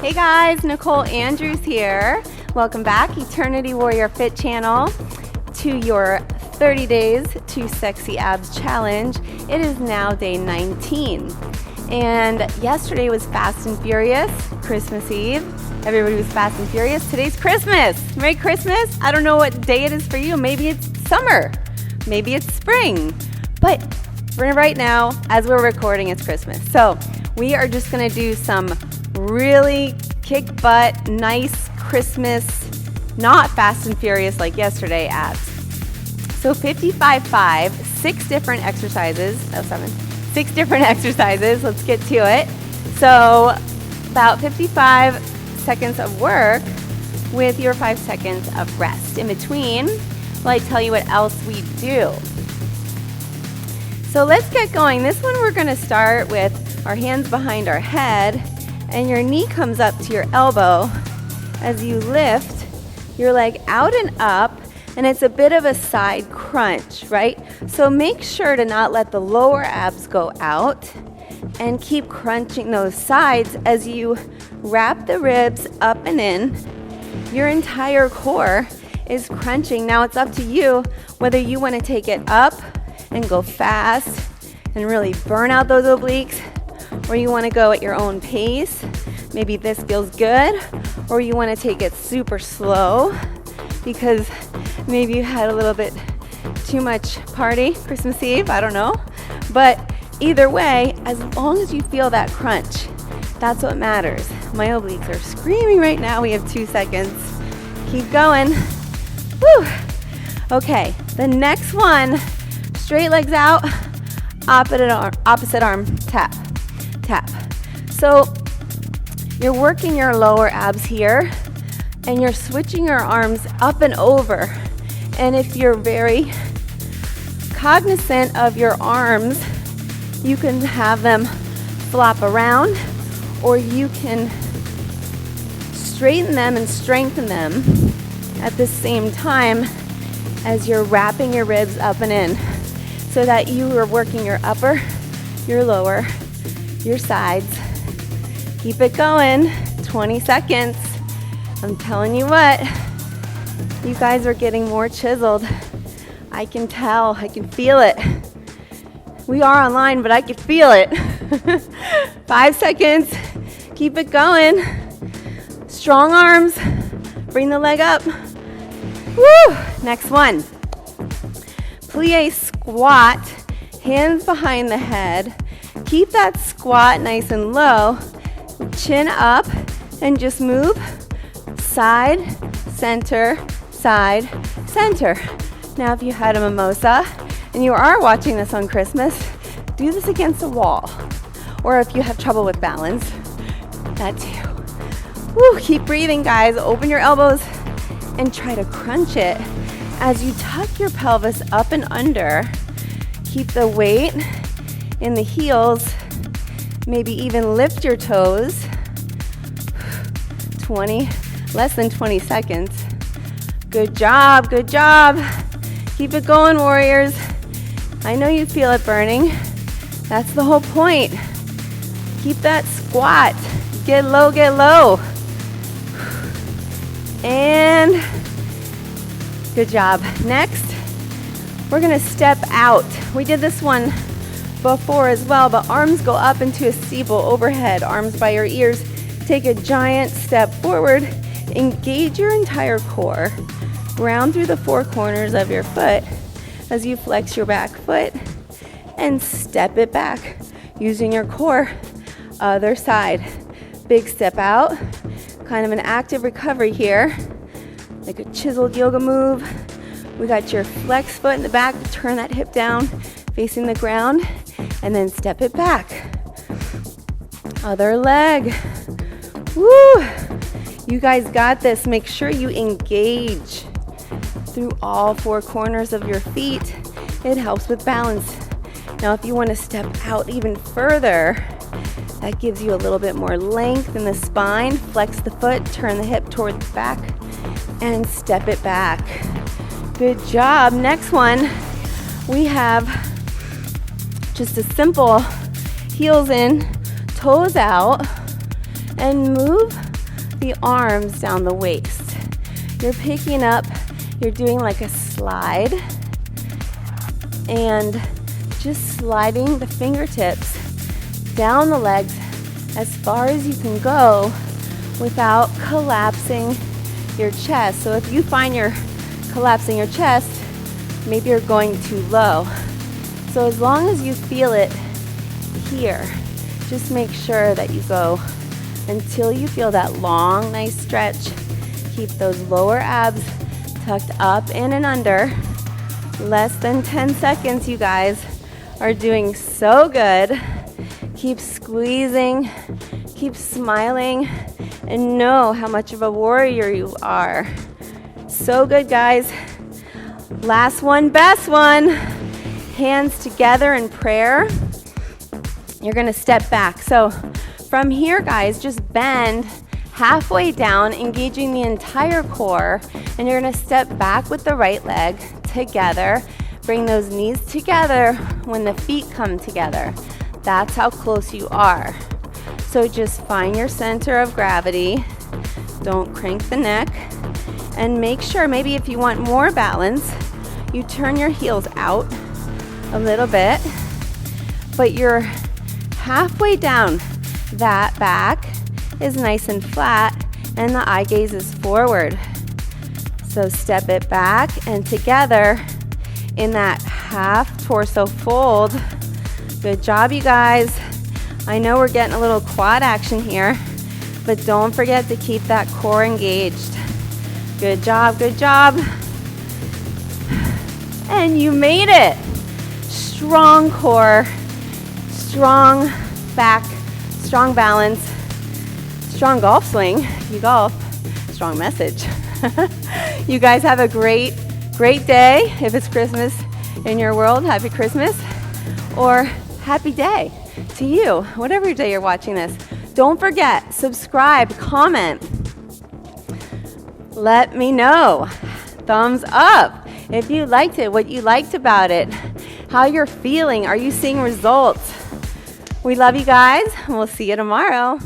Hey guys, Nicole Andrews here. Welcome back, Eternity Warrior Fit channel, to your 30 Days to Sexy Abs Challenge. It is now day 19. And yesterday was Fast and Furious, Christmas Eve. Everybody was fast and furious. Today's Christmas. Merry Christmas. I don't know what day it is for you. Maybe it's summer. Maybe it's spring. But for right now, as we're recording, it's Christmas. So we are just gonna do some really kick butt, nice Christmas, not fast and furious like yesterday abs. So 55-5, 6 different exercises. Six different exercises. Let's get to it. So about 55 seconds of work with your 5 seconds of rest in between while I tell you what else we do. So let's get going. This one we're going to start with our hands behind our head, and your knee comes up to your elbow as you lift your leg out and up, and it's a bit of a side crunch, right? So make sure to not let the lower abs go out and keep crunching those sides as you wrap the ribs up and in. Your entire core is crunching. Now it's up to you whether you want to take it up and go fast and really burn out those obliques, or you want to go at your own pace. Maybe this feels good, or you want to take it super slow because maybe you had a little bit too much party Christmas Eve, I don't know. But either way, as long as you feel that crunch, that's what matters. My obliques are screaming right now. We have 2 seconds. Keep going. Woo! Okay, the next one, straight legs out, opposite arm, tap, tap. So you're working your lower abs here, and you're switching your arms up and over. And if you're very cognizant of your arms, you can have them flop around, or you can straighten them and strengthen them at the same time as you're wrapping your ribs up and in, so that you are working your upper, your lower, your sides. Keep it going, 20 seconds. I'm telling you what, you guys are getting more chiseled. I can tell, I can feel it. We are online, but I can feel it. 5 seconds, keep it going. Strong arms, bring the leg up. Woo! Next one. Plie squat, hands behind the head. Keep that squat nice and low. Chin up, and just move side, center, side, center. Now if you had a mimosa and you are watching this on Christmas, do this against a wall. Or if you have trouble with balance, that too. Woo, keep breathing, guys. Open your elbows and try to crunch it as you tuck your pelvis up and under. Keep the weight in the heels. Maybe even lift your toes. 20, less than 20 seconds. Good job, good job. Keep it going, warriors. I know you feel it burning. That's the whole point. Keep that squat. Get low, get low. And good job. Next, we're gonna step out. We did this one before as well, but arms go up into a steeple overhead, arms by your ears. Take a giant step forward, engage your entire core, round through the 4 corners of your foot as you flex your back foot and step it back using your core. Other side. Big step out, kind of an active recovery here, like a chiseled yoga move. We got your flex foot in the back, turn that hip down, facing the ground, and then step it back. Other leg. Woo! You guys got this. Make sure you engage through all 4 corners of your feet. It helps with balance. Now, if you want to step out even further, that gives you a little bit more length in the spine. Flex the foot, turn the hip toward the back, and step it back. Good job. Next one, we have just a simple heels in, toes out, and move the arms down the waist. You're picking up, you're doing like a slide, and just sliding the fingertips down the legs as far as you can go without collapsing your chest. So if you find you're collapsing your chest, maybe you're going too low. So as long as you feel it here, just make sure that you go until you feel that long, nice stretch. Keep those lower abs tucked up in and under. Less than 10 seconds, you guys are doing so good. Keep squeezing, keep smiling, and know how much of a warrior you are. So good, guys. Last one, best one. Hands together in prayer. You're gonna step back. So from here, guys, just bend halfway down, engaging the entire core, and you're gonna step back with the right leg together. Bring those knees together when the feet come together. That's how close you are. So just find your center of gravity. Don't crank the neck. And make sure, maybe if you want more balance, you turn your heels out a little bit, but you're halfway down. That back is nice and flat, and the eye gaze is forward. So step it back and together in that half torso fold. Good job, you guys. I know we're getting a little quad action here, but don't forget to keep that core engaged. Good job, good job. And you made it. Strong core, strong back, strong balance, strong golf swing. You golf, strong message. You guys have a great day. If it's Christmas in your world, happy Christmas, or happy day to you, whatever day you're watching this. Don't forget, subscribe, comment. Let me know. Thumbs up if you liked it, what you liked about it, how you're feeling. Are you seeing results? We love you guys, and we'll see you tomorrow.